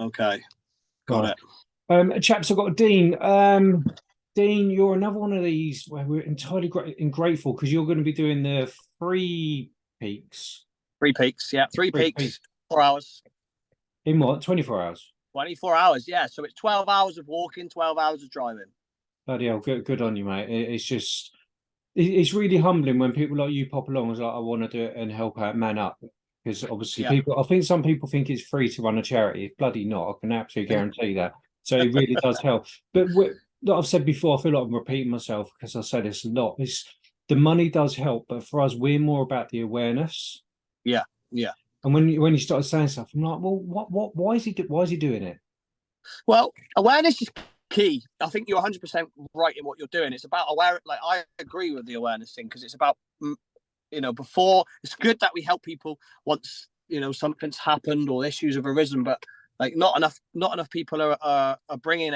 Okay, got Right. it. Chaps, I've got Dean. Dean, you're another one of these where we're entirely grateful because you're going to be doing the free peaks. 3 peaks, yeah, three Free peak peaks, 4 hours, in what? 24 hours. 24 hours, yeah. So it's 12 hours of walking, 12 hours of driving. Bloody hell, good on you, mate. It's just, it's really humbling when people like you pop along. It's like, I want to do it and help out Man Up. Because obviously, Yeah. I think some people think it's free to run a charity. It's bloody not. I can absolutely guarantee that. So it really does help. But like I've said before, I feel like I'm repeating myself because I say this a lot. The money does help, but for us, we're more about the awareness. Yeah, yeah. And when you started saying stuff, I'm like, well, why is he doing it? Well, awareness is key. I think you're 100% right in what you're doing. It's about aware. Like I agree with the awareness thing because it's about before. It's good that we help people once something's happened or issues have arisen, but like not enough people are bringing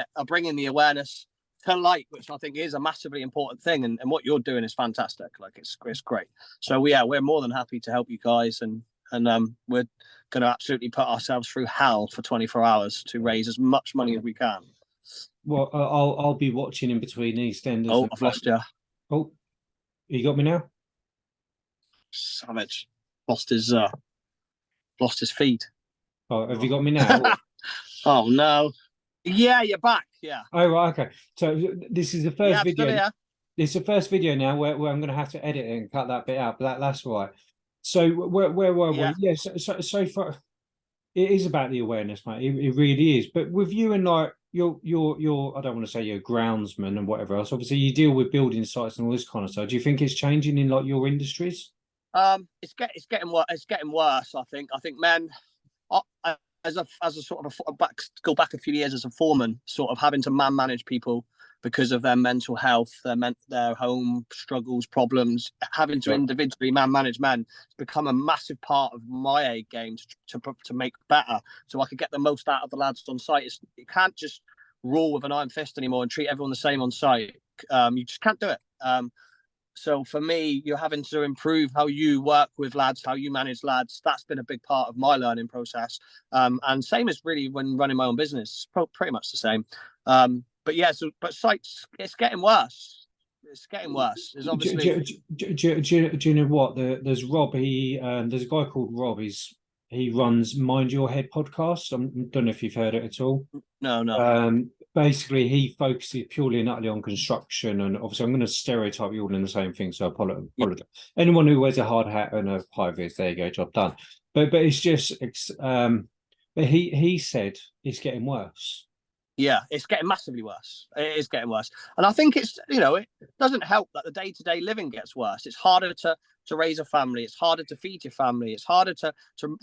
the awareness to light, which I think is a massively important thing. And what you're doing is fantastic. Like it's great. So yeah, we're more than happy to help you guys, and we're going to absolutely put ourselves through hell for 24 hours to raise as much money as we can. Well, I'll be watching in between EastEnders Oh, and I've lost you. oh, you got me now. Savage. Lost his feed. Oh, have you got me now? Oh no. Yeah, you're back. Yeah. Oh, right, okay. So this is the Yeah, first I'm still video. here. It's the first video now where I'm going to have to edit it and cut that bit out, but that's all right. So where were Yeah. we? Yes. So far, it is about the awareness, mate. It really is. But with you and like your I don't want to say you're a groundsman and whatever else. Obviously, you deal with building sites and all this kind of stuff. Do you think it's changing in like your industries? It's getting worse. It's getting worse. I think men, I, as a sort of go back a few years as a foreman, sort of having to manage people because of their mental health, their home struggles, problems, having to Right. individually manage men. It's become a massive part of my A game to make better, so I could get the most out of the lads on site. You can't just rule with an iron fist anymore and treat everyone the same on site. You just can't do it. So for me, you're having to improve how you work with lads, how you manage lads. That's been a big part of my learning process. And same as really when running my own business, pretty much the same. But yeah, but sites, it's getting worse. It's getting worse. There's obviously Do you know what? There's Rob. There's a guy called Rob. He runs Mind Your Head podcast. I don't know if you've heard it at all. no. Basically, he focuses purely and utterly on construction, and obviously, I'm going to stereotype you all in the same thing. So I Yeah, apologize. Anyone who wears a hard hat and a high vis, there you go, job done. But it's just, but he said it's getting worse. yeah, it's getting massively worse. It is getting worse, and I think it doesn't help that the day to day living gets worse. It's harder to raise a family. It's harder to feed your family. It's harder to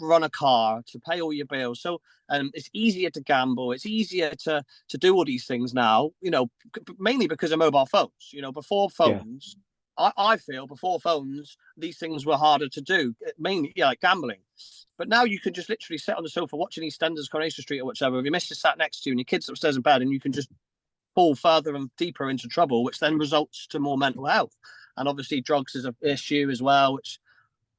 run a car, to pay all your bills. So it's easier to gamble. It's easier to do all these things now. Mainly because of mobile phones. Before Yeah, phones, I feel before phones, these things were harder to do. Mainly, yeah, like gambling. But now you can just literally sit on the sofa watching EastEnders, Coronation Street, or whichever. If your missus sat next to you and your kids upstairs in bed, and you can just fall further and deeper into trouble, which then results to more mental health. And obviously, drugs is an issue as well, which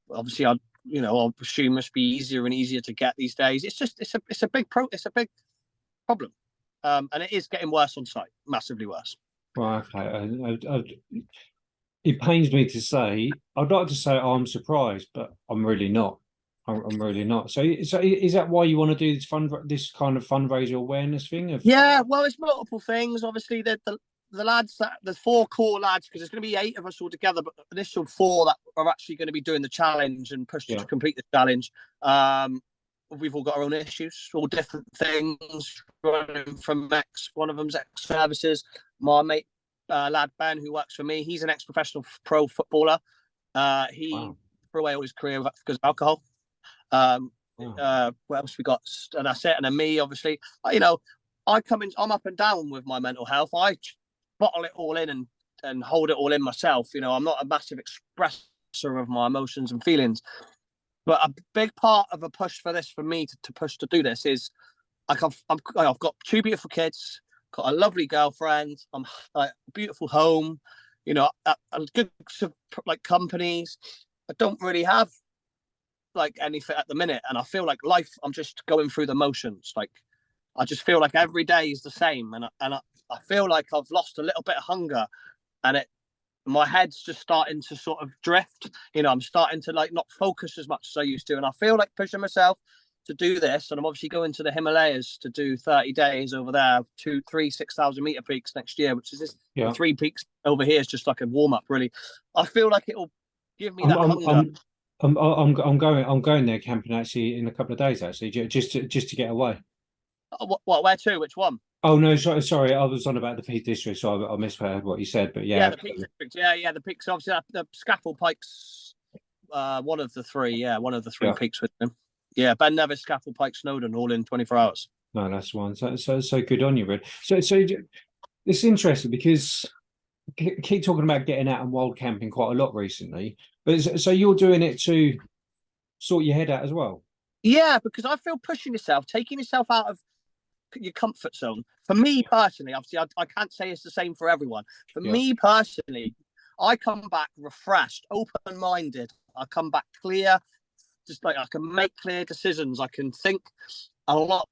obviously I'll assume must be easier and easier to get these days. It's a big problem, and it is getting worse on site, massively worse. well, okay. It pains me to say. I'd like to say I'm surprised, but I'm really not. I'm really not. So is that why you want to do this kind of fundraiser awareness thing? Of Yeah, well, it's multiple things. Obviously, the lads there's 4 core lads because there's going to be 8 of us all together, but the initial 4 that are actually going to be doing the challenge and push to yeah, complete the challenge. We've all got our own issues, all different things. Running from one of them's ex services. My mate, lad Ben, who works for me, he's an ex-professional pro footballer. He wow, threw away all his career because of alcohol. Um, wow. what else we got? And that's it. And then me, obviously, I'm up and down with my mental health. I bottle it all in and hold it all in myself. I'm not a massive expressor of my emotions and feelings. But a big part of a push for this, for me to push to do this, is like I've got 2 beautiful kids, got a lovely girlfriend, I'm like a beautiful home, a good like companies. I don't really have like anything at the minute, and I feel like life. I'm just going through the motions. Like I just feel like every day is the same, and I feel like I've lost a little bit of hunger, and my head's just starting to sort of drift. I'm starting to like not focus as much as I used to, and I feel like pushing myself to do this. And I'm obviously going to the Himalayas to do 30 days over there, 6,000 meter peaks next year, which is just the 3 peaks over here is just like a warm up. Really, I feel like it'll give me that hunger. I'm going there camping actually in a couple of days actually, just to get away. What? Where to? Which one? Oh no, sorry, I was on about the Peak District, so I misheard what you said. But yeah, the Peak District. Yeah, the peaks. Obviously, the Scaffold Pike's one of the 3. Yeah, one of the 3 peaks with them. Yeah, Ben Nevis, Scaffold Pike, Snowdon, all in 24 hours. No, that's one. So good on you, Red. So it's interesting because I keep talking about getting out and wild camping quite a lot recently. But so you're doing it to sort your head out as well? Yeah, because I feel pushing yourself, taking yourself out of your comfort zone. For me personally, obviously, I can't say it's the same for everyone. For me personally, I come back refreshed, open-minded. I come back clear, just like I can make clear decisions. I can think a lot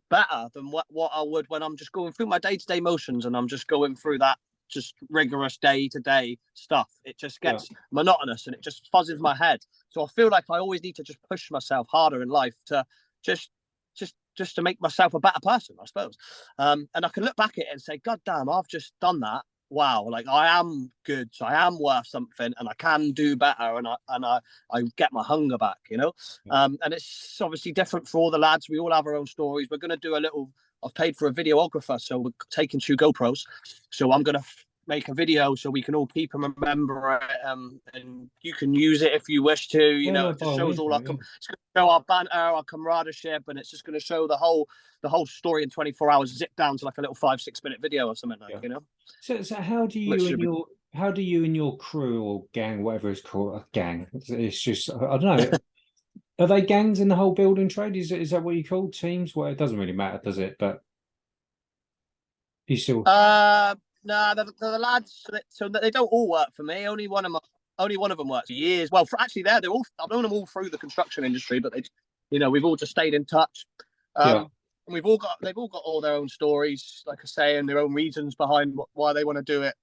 better than what I would when I'm just going through my day-to-day motions and I'm just going through that just rigorous day-to-day stuff. It just gets monotonous and it just fuzzes my head. So I feel like I always need to just push myself harder in life to just to make myself a better person, I suppose. And I can look back at it and say, God damn, I've just done that. Wow, like I am good, so I am worth something, and I can do better, and I get my hunger back, And it's obviously different for all the lads. We all have our own stories. We're going to do a little. I've paid for a videographer, so we're taking 2 GoPros. So I'm going to make a video so we can all keep and remember it, and you can use it if you wish to. It just shows all it's going to show our banter, our camaraderie, and it's just going to show the whole story in 24 hours, zip down to like a little 5-6 minute video or something like. So how do you and your crew or gang, whatever it's called, a gang? It's just I don't know. Are they gangs in the whole building trade? Is that what you call teams? Well, it doesn't really matter, does it? But you still. No, the lads. So they don't all work for me. Only one of them works for years. Well, actually, they're all. I've known them all through the construction industry, but we've all just stayed in touch. And they've all got all their own stories, like I say, and their own reasons behind why they want to do it.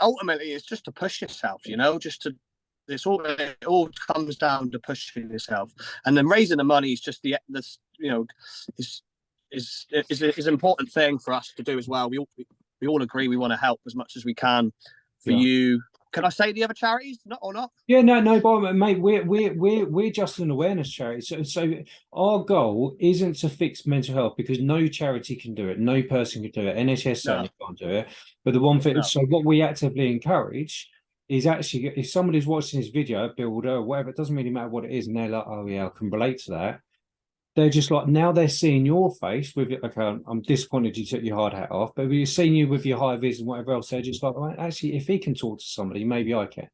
Ultimately, it's just to push yourself. It all comes down to pushing yourself, and then raising the money is just is an important thing for us to do as well. We all agree we want to help as much as we can for you. Can I say the other charities? Not or not? Yeah, no, but mate, we're just an awareness charity. So our goal isn't to fix mental health because no charity can do it, no person can do it. NHS certainly can't do it. But the one thing, so what we actively encourage is actually if somebody's watching this video, a builder or whatever, it doesn't really matter what it is, and they're like, oh yeah, I can relate to that. They're just like, now they're seeing your face with it. Okay, I'm disappointed you took your hard hat off, but we're seeing you with your high vis and whatever else. They're just like, well, actually, if he can talk to somebody, maybe I can.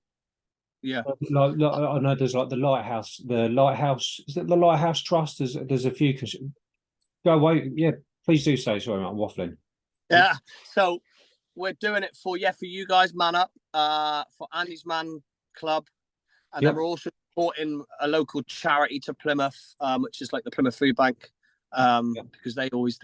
Yeah. Like I know there's like the Lighthouse. Is it the Lighthouse Trust? There's a few. Go away. Yeah, please do say. Sorry, I'm waffling. Yeah. So we're doing it for you guys, MANUP, for Andy's Man Club, and then we're also supporting a local charity to Plymouth, which is like the Plymouth Food Bank, because they always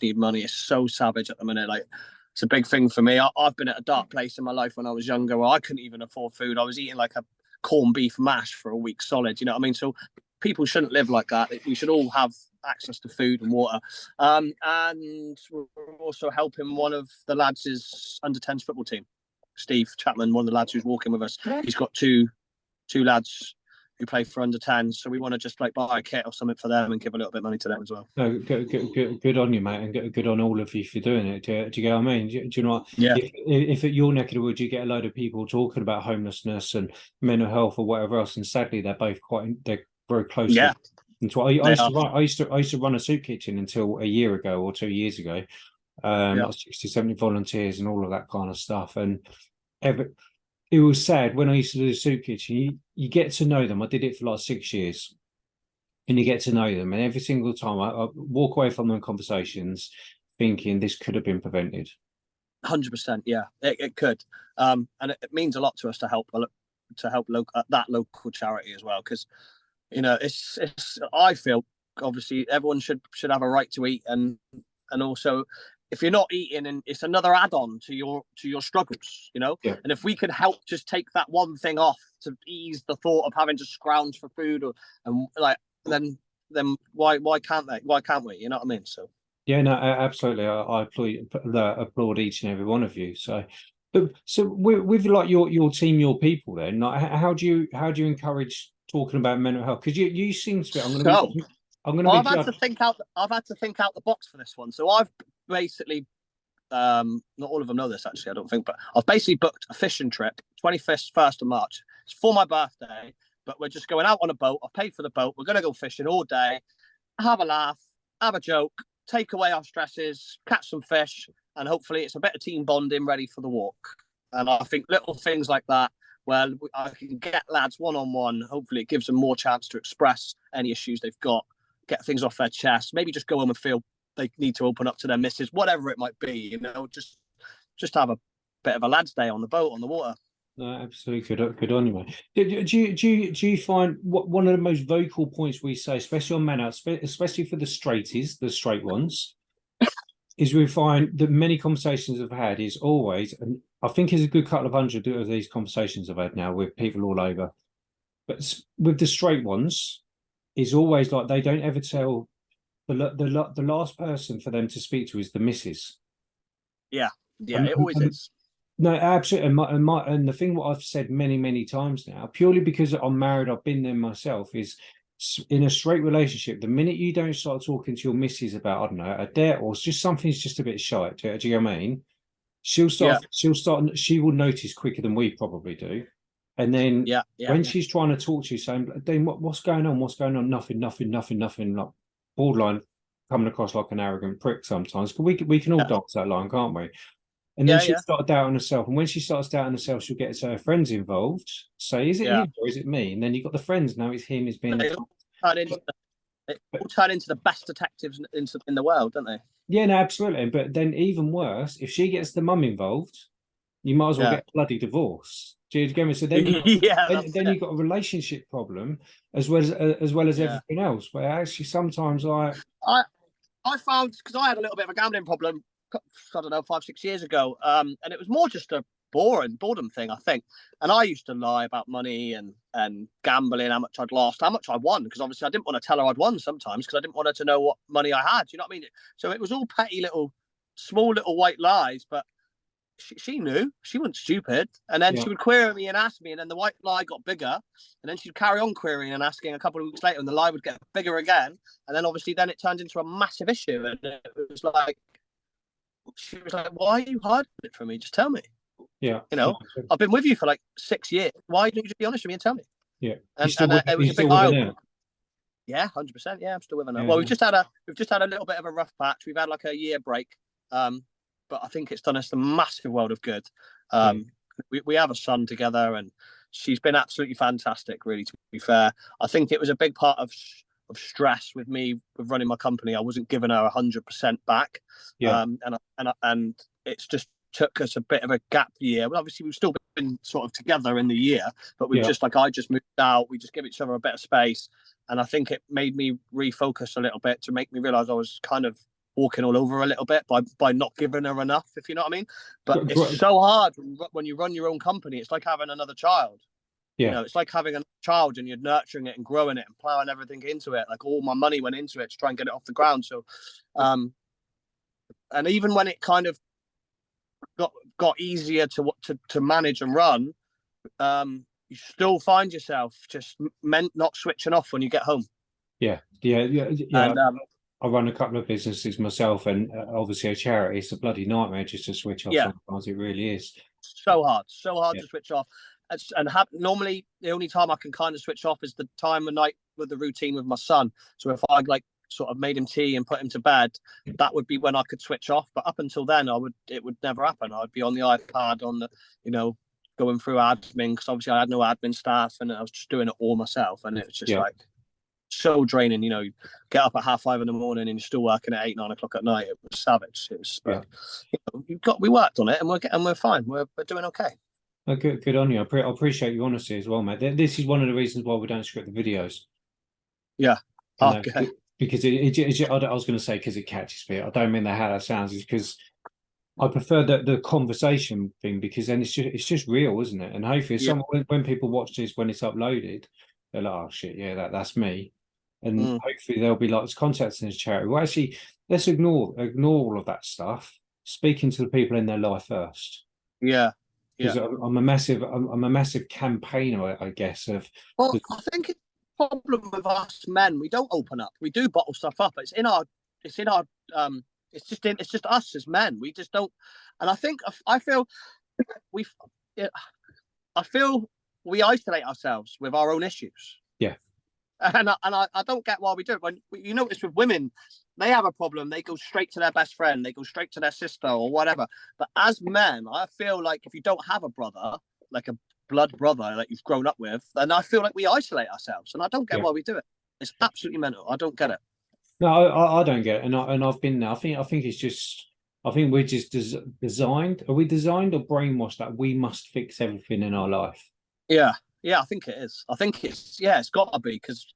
need money. It's so savage at the minute. Like it's a big thing for me. I've been at a dark place in my life when I was younger where I couldn't even afford food. I was eating like a corned beef mash for a week solid. You know what I mean? So people shouldn't live like that. We should all have access to food and water. And we're also helping one of the lads' under-10s football team, Steve Chapman, one of the lads who's walking with us. He's got two lads who play for under-10s, so we want to just like buy a kit or something for them and give a little bit of money to them as well. No, good on you, mate, and good on all of you for doing it. Do you get what I mean? Do you know what? Yeah. If at your neck of the woods you get a load of people talking about homelessness and mental health or whatever else, and sadly they're very close. Yeah. I used to run a soup kitchen until a year ago or 2 years ago. 60, 70 volunteers and all of that kind of stuff, and it was sad when I used to do the soup kitchen. You get to know them. I did it for like 6 years, and you get to know them. And every single time I walk away from them conversations thinking this could have been prevented. 100%, yeah, it could, and it means a lot to us to help that local charity as well, because it's I feel obviously everyone should have a right to eat, and also if you're not eating, and it's another add-on to your struggles, you know. Yeah. And if we could help just take that one thing off to ease the thought of having to scrounge for food, and like then why can't they? Why can't we? You know what I mean? So yeah, no, absolutely. I applaud each and every one of you. So, so with like your team, your people, then, like, how do you encourage talking about mental health? Because you seem to be. I'm going to be. I've had to think out. I've had to think out the box for this one. So I've basically, not all of them know this actually, I don't think, but I've basically booked a fishing trip, 21st of March. It's for my birthday, but we're just going out on a boat. I've paid for the boat. We're going to go fishing all day, have a laugh, have a joke, take away our stresses, catch some fish, and hopefully it's a bit of team bonding ready for the walk. And I think little things like that, where I can get lads one-on-one, hopefully it gives them more chance to express any issues they've got, get things off their chest, maybe just go home and feel they need to open up to their missus, whatever it might be, you know, just have a bit of a lads' day on the boat, on the water. No, absolutely good on you, mate. Do you find one of the most vocal points we say, especially on MANUP, especially for the straight ones, is we find that many conversations I've had is always, and I think there's a good couple of hundred of these conversations I've had now with people all over, but with the straight ones, is always like they don't ever tell the last person for them to speak to is the missus. Yeah, it always is. No, absolutely. And the thing what I've said many times now, purely because I'm married, I've been there myself, is in a straight relationship, the minute you don't start talking to your missus about, I don't know, a debt or just something's just a bit shite, do you know what I mean? She will notice quicker than we probably do. And then when she's trying to talk to you, saying, Dean, what's going on? What's going on? Nothing, like borderline coming across like an arrogant prick sometimes. But we can all dance that line, can't we? And then she'll start doubting herself. And when she starts doubting herself, she'll get her friends involved. Say, is it him or is it me? And then you've got the friends. Now it's him. He's being. They all turn into the best detectives in the world, don't they? Yeah, no, absolutely. But then even worse, if she gets the mum involved, you might as well get a bloody divorce. Do you get me? So then, then you've got a relationship problem as well as everything else. But actually, sometimes I found, because I had a little bit of a gambling problem, I don't know, 5-6 years ago, and it was more just a boredom thing, I think. And I used to lie about money and gambling, how much I'd lost, how much I won, because obviously I didn't want to tell her I'd won sometimes, because I didn't want her to know what money I had. You know what I mean? So it was all petty small little white lies, but she knew. She wasn't stupid. And then she would query me and ask me, and then the white lie got bigger, and then she'd carry on querying and asking a couple of weeks later, and the lie would get bigger again. And then obviously then it turned into a massive issue, and it was like, she was like, why are you hiding it from me? Just tell me. Yeah. You know, I've been with you for like 6 years. Why don't you just be honest with me and tell me? Yeah. And it was a big eye. Yeah, 100%. Yeah, I'm still with her now. Well, we've just had a little bit of a rough patch. We've had like a year break. But I think it's done us a massive world of good. We have a son together, and she's been absolutely fantastic, really, to be fair. I think it was a big part of stress with me with running my company. I wasn't giving her 100% back. And it's just took us a bit of a gap year. Well, obviously we've still been sort of together in the year, but we've I just moved out. We just give each other a bit of space, and I think it made me refocus a little bit to make me realize I was kind of walking all over a little bit by not giving her enough, if you know what I mean. But it's so hard when you run your own company. It's like having another child. You know, it's like having a child, and you're nurturing it and growing it and plowing everything into it. Like all my money went into it to try and get it off the ground. So, and even when it kind of got easier to manage and run, you still find yourself just not switching off when you get home. And, I run a couple of businesses myself, and obviously a charity. It's a bloody nightmare just to switch off. Sometimes it really is so hard to switch off. And normally the only time I can kind of switch off is the time of night with the routine with my son. So if I like sort of made him tea and put him to bed, that would be when I could switch off. But up until then, it would never happen. I'd be on the iPad, on the, going through admin, because obviously I had no admin staff, and I was just doing it all myself. And it was just like so draining. You get up at 5:30 in the morning and you're still working at 8-9 o'clock at night. It was savage. It was we worked on it, and we're fine. We're doing okay. Oh, good on you. I appreciate your honesty as well, mate. This is one of the reasons why we don't script the videos. Yeah. Okay. because I was going to say because it catches me. I don't mean that how that sounds. Is because I prefer the conversation thing, because then it's just real, isn't it? And hopefully, Yeah. when people watch this when it's uploaded, they're like, oh shit, yeah, that's me. And Mm. hopefully they'll be like, it's contacting this charity. Well, actually, let's ignore all of that stuff. Speaking to the people in their life first, Yeah. because Yeah. I'm a massive campaigner, I guess, of Well, I think it's a problem with us men. We don't open up. We do bottle stuff up. It's in our it's just us as men. We just don't. And I feel we yeah, I feel we isolate ourselves with our own issues. yeah. And I don't get why we do it. When you notice with women, they have a problem, they go straight to their best friend, they go straight to their sister or whatever. But as men, I feel like if you don't have a brother, like a blood brother that you've grown up with, then I feel like we isolate ourselves, and I don't get Yeah. why we do it. It's absolutely mental. I don't get it. No, I don't get it, and I've been there. I think it's just. I think we're just designed. Are we designed or brainwashed that we must fix everything in our life? Yeah, yeah, I think it is. I think it's got to be because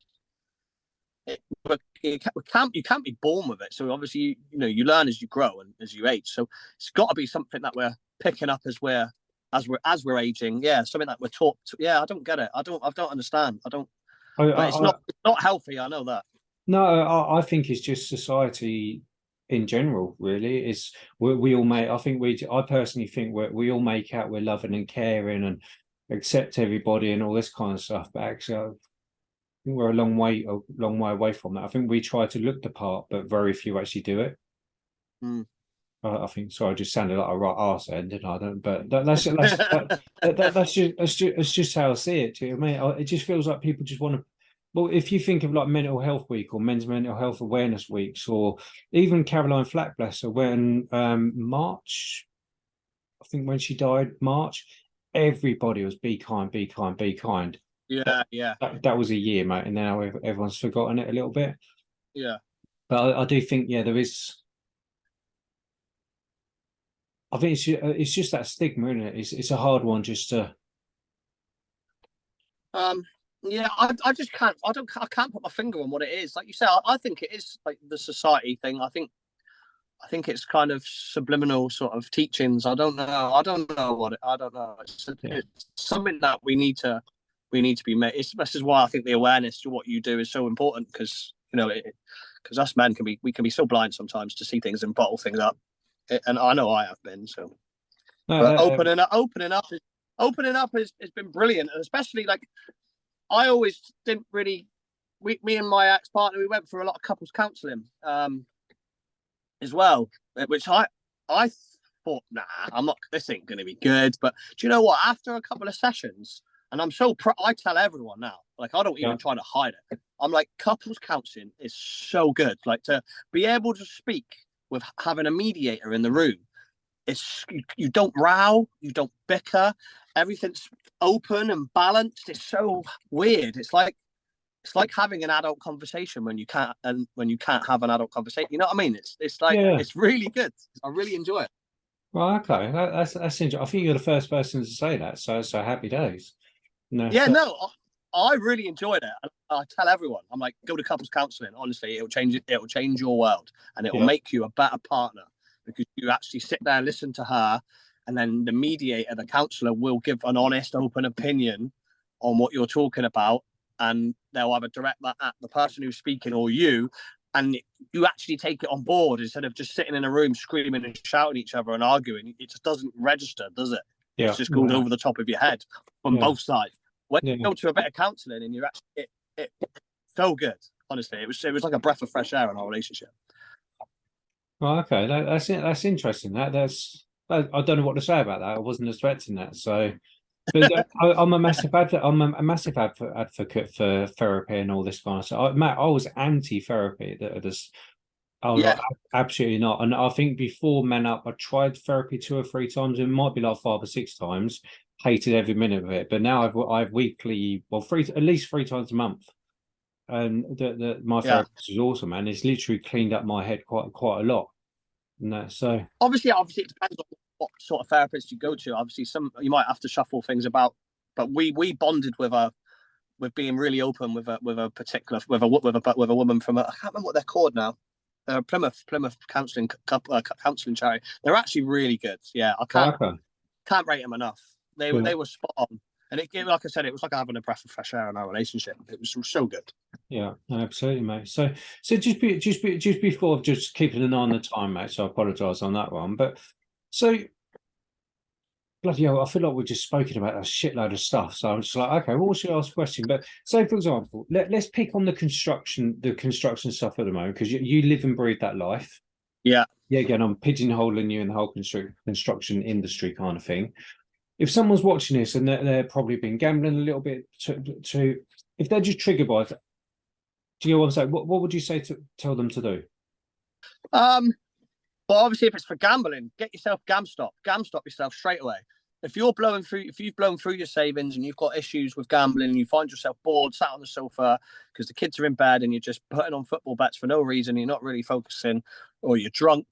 you can't be born with it. So obviously, you learn as you grow and as you age. So it's got to be something that we're picking up as we're aging. Yeah, something that we're taught. Yeah, I don't get it. I don't understand. I don't. I, But I, I it's not healthy. I know that. no, I think it's just society in general. Really, is we all make. I personally think we all make out we're loving and caring and accept everybody and all this kind of stuff. But actually, I think we're a long way away from that. I think we try to look the part, but very few actually do it. Mm. I think so. I just sounded like a right arse then, didn't I? Don't, but that's just how I see it. Do you know what I mean? It just feels like people just want to. Well, if you think of like Mental Health Week or Men's Mental Health Awareness Weeks, or even Caroline Flack, bless her, when March, I think when she died, March, everybody was be kind, be kind, be kind. Yeah, yeah, That was a year, mate, and now everyone's forgotten it a little bit. yeah. But I do think, yeah, there is. I think it's just that stigma, isn't it? It's a hard one just to. Um, yeah, I just can't. I can't put my finger on what it is. Like you say, I think it is like the society thing. I think it's kind of subliminal sort of teachings. I don't know. I don't know what it. I don't know. Yeah. It's something that we need to be made. This is why I think the awareness to what you do is so important, because because us men can be so blind sometimes to see things and bottle things up. And I know I have been. So, No, but opening up has been brilliant, and especially like I always didn't really. Me and my ex partner, we went for a lot of couples counselling. As well, which I thought, nah, I'm not. This ain't going to be good. But do you know what? After a couple of sessions, and I'm so I tell everyone now, like I don't yeah, even try to hide it. I'm like, couples counselling is so good. Like to be able to speak with having a mediator in the room. You don't row, you don't bicker, everything's open and balanced. It's so weird. It's like having an adult conversation when you can't have an adult conversation. You know what I mean? It's like yeah. it's really good. I really enjoy it. Well, okay, that's interesting. I think you're the first person to say that. So happy days. No, Yeah, so, no, I really enjoyed it. I tell everyone, I'm like, go to couples counselling. Honestly, it'll change your world, and it will yeah, make you a better partner, because you actually sit there and listen to her, and then the mediator, the counsellor, will give an honest, open opinion on what you're talking about, and they'll either direct that at the person who's speaking or you, and you actually take it on board instead of just sitting in a room screaming and shouting at each other and arguing. It just doesn't register, does it? It yeah, just goes yeah, over the top of your head from yeah, both sides. When yeah. you go to a bit of counselling and you're actually so good. Honestly, it was like a breath of fresh air in our relationship. Well, okay, that's it. That's interesting. I don't know what to say about that. I wasn't expecting that. So, but I'm a massive advocate. I'm a massive advocate for therapy and all this kind of stuff. Matt, I was anti-therapy. I was like, Yeah, absolutely not. And I think before MANUP, I tried therapy 2 or 3 times. It might be like 5 or 6 times. Hated every minute of it. But now I've weekly, well, at least 3 times a month. And my yeah. therapist is awesome, man. It's literally cleaned up my head quite a lot. And that, so Obviously, it depends on what sort of therapist you go to. Obviously, some you might have to shuffle things about. But we bonded with with being really open with a particular with a woman from I can't remember what they're called now. They're a Plymouth counselling counselling charity. They're actually really good. Yeah, I can't rate them enough. They were spot on, and it gave, like I said, it was like having a breath of fresh air in our relationship. It was so good. Yeah, absolutely, mate. So just before, just keeping an eye on the time, mate. So I apologise on that one, but so bloody hell, I feel like we've just spoken about a shitload of stuff. So I'm just like, okay, well, should I ask a question? But say, for example, let's pick on the construction stuff at the moment, because you live and breathe that life. Yeah. Yeah, again, I'm pigeonholing you in the whole construction industry kind of thing. If someone's watching this and they're probably been gambling a little bit to if they're just triggered by it, do you know what I'm saying? What would you say to tell them to do? Well, obviously, if it's for gambling, get yourself GamStop yourself straight away. If you've blown through your savings and you've got issues with gambling and you find yourself bored, sat on the sofa because the kids are in bed and you're just putting on football bets for no reason, you're not really focusing, or you're drunk,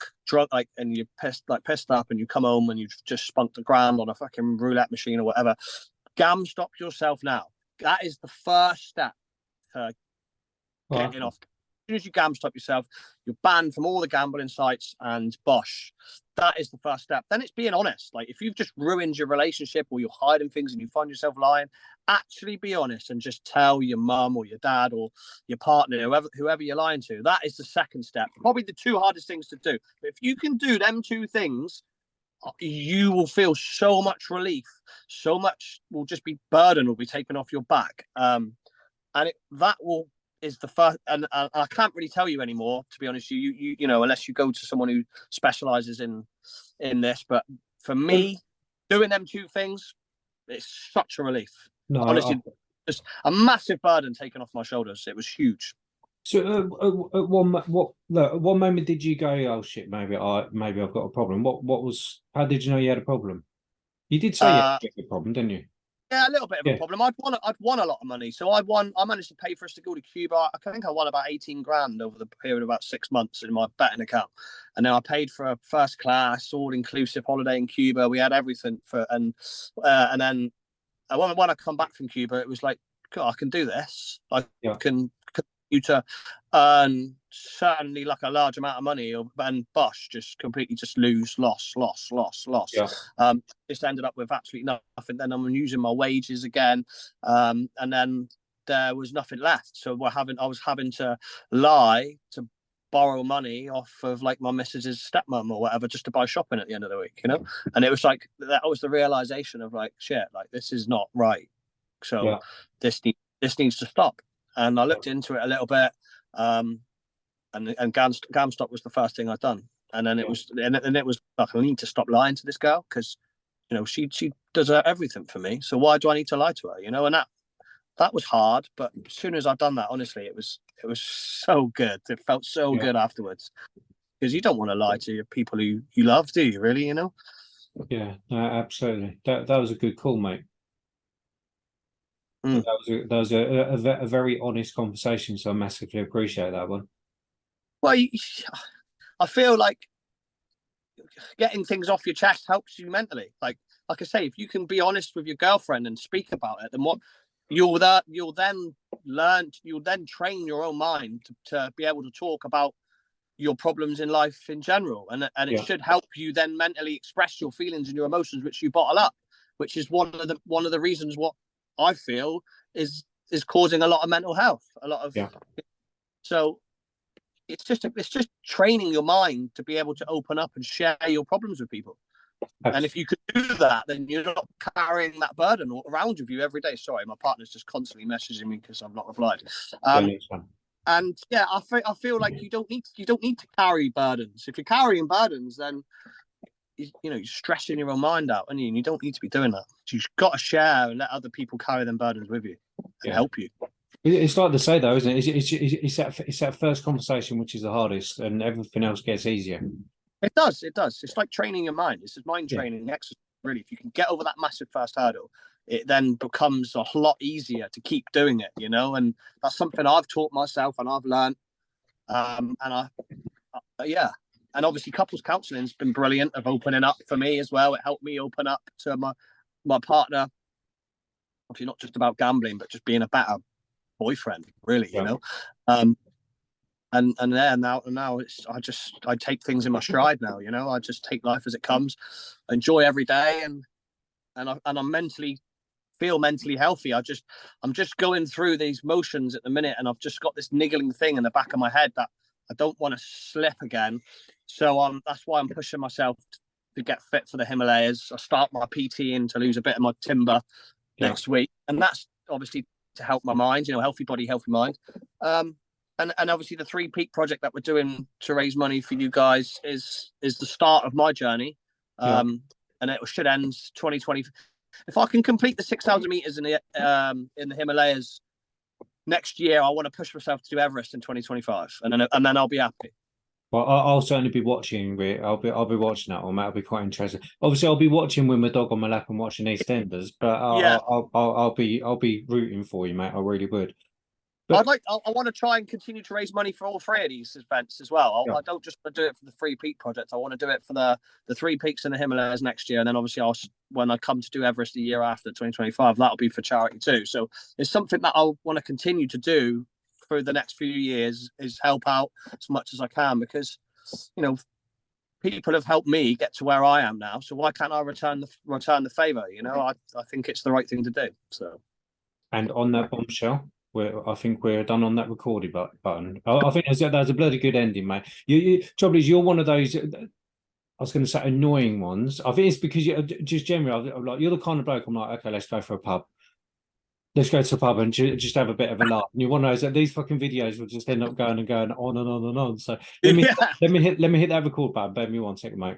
like, and you're pissed up, and you come home and you've just spunked $1,000 on a fucking roulette machine or whatever, GamStop yourself now. That is the first step to getting off. As soon as you GamStop yourself, you're banned from all the gambling sites and bosh. That is the first step. Then it's being honest. Like, if you've just ruined your relationship or you're hiding things and you find yourself lying, actually be honest and just tell your mum or your dad or your partner, whoever you're lying to. That is the second step. Probably the two hardest things to do. But if you can do them two things, you will feel so much relief. So much will just be burden will be taken off your back. And that will is the first, and I can't really tell you anymore, to be honest. You know, unless you go to someone who specializes in this. But for me, doing them two things, it's such a relief. No, honestly, just a massive burden taken off my shoulders. It was huge. So at one moment did you go, oh shit, maybe I've got a problem? What was? How did you know you had a problem? You did say you had a problem, didn't you? Yeah, a little bit of a problem. I'd won a lot of money, so I managed to pay for us to go to Cuba. I think I won about 18 grand over the period of about 6 months in my betting account, and then I paid for a first class, all inclusive holiday in Cuba. We had everything and then when I come back from Cuba, it was like, God, I can do this. I can continue to earn certainly like a large amount of money, and bosh, just completely just loss. Yeah. Just ended up with absolutely nothing. Then I'm using my wages again, and then there was nothing left. So I was having to lie to borrow money off of like my missus's stepmom or whatever, just to buy shopping at the end of the week, you know. And it was like that was the realization of like, shit, like this is not right. So this needs to stop. And I looked into it a little bit, and GamStop was the first thing I'd done. And then it was like, I need to stop lying to this girl, because you know she does everything for me. So why do I need to lie to her? You know, and that was hard. But as soon as I'd done that, honestly, it was so good. It felt so good afterwards, because you don't want to lie to your people who you love, do you? Really, you know? Yeah, absolutely. That was a good call, mate. That was a very honest conversation, so I massively appreciate that one. Well, I feel like getting things off your chest helps you mentally. Like I say, if you can be honest with your girlfriend and speak about it, then what you'll then train your own mind to be able to talk about your problems in life in general, and it should help you then mentally express your feelings and your emotions, which you bottle up, which is one of the reasons what I feel is causing a lot of mental health, so it's just training your mind to be able to open up and share your problems with people. Absolutely. And if you could do that, then you're not carrying that burden around with you every day. Sorry, my partner's just constantly messaging me because I've not replied. And yeah, I feel like you don't need to carry burdens. If you're carrying burdens, then you're stressing your own mind out, and you don't need to be doing that. You've got to share and let other people carry them burdens with you and help you. It's like to say though, isn't it? It's that first conversation which is the hardest, and everything else gets easier. It does. It's like training your mind. It's just mind training exercise. Really, if you can get over that massive first hurdle, it then becomes a lot easier to keep doing it, you know. And that's something I've taught myself and I've learned. And and obviously couples counselling has been brilliant of opening up for me as well. It helped me open up to my partner, obviously not just about gambling, but just being a better boyfriend, really, Yeah. you know. And there now I take things in my stride now, you know. I just take life as it comes, enjoy every day, and I'm feel mentally healthy. I'm just going through these motions at the minute, and I've just got this niggling thing in the back of my head that I don't want to slip again. So that's why I'm pushing myself to get fit for the Himalayas. I start my PT in to lose a bit of my timber next week, and that's obviously to help my mind. You know, healthy body, healthy mind. And obviously the Three Peak project that we're doing to raise money for you guys is the start of my journey. And it should end 2020. If I can complete the 6,000 meters in the Himalayas next year, I want to push myself to do Everest in 2025, and then I'll be happy. Well, I'll certainly be watching. I'll be watching that one. That'll be quite interesting. Obviously, I'll be watching with my dog on my lap and watching EastEnders. But I'll be rooting for you, mate. I really would. But I want to try and continue to raise money for all three of these events as well. I don't just want to do it for the Three Peak project. I want to do it for the Three Peaks in the Himalayas next year, and then obviously when I come to do Everest the year after 2025, that'll be for charity too. So it's something that I'll want to continue to do for the next few years, is help out as much as I can, because, you know, people have helped me get to where I am now. So why can't I return the favor? You know, I think it's the right thing to do. So, and on that bombshell, I think we're done on that recording button. I think that's a bloody good ending, mate. Trouble is, you're one of those, I was going to say, annoying ones. I think it's because you're just generally, like, you're the kind of bloke I'm like, okay, let's go for a pub. Let's go to the pub and just have a bit of a laugh. And you're one of those that these fucking videos will just end up going and going on and on and on. So let me hit that record button. Bear me 1 second, mate.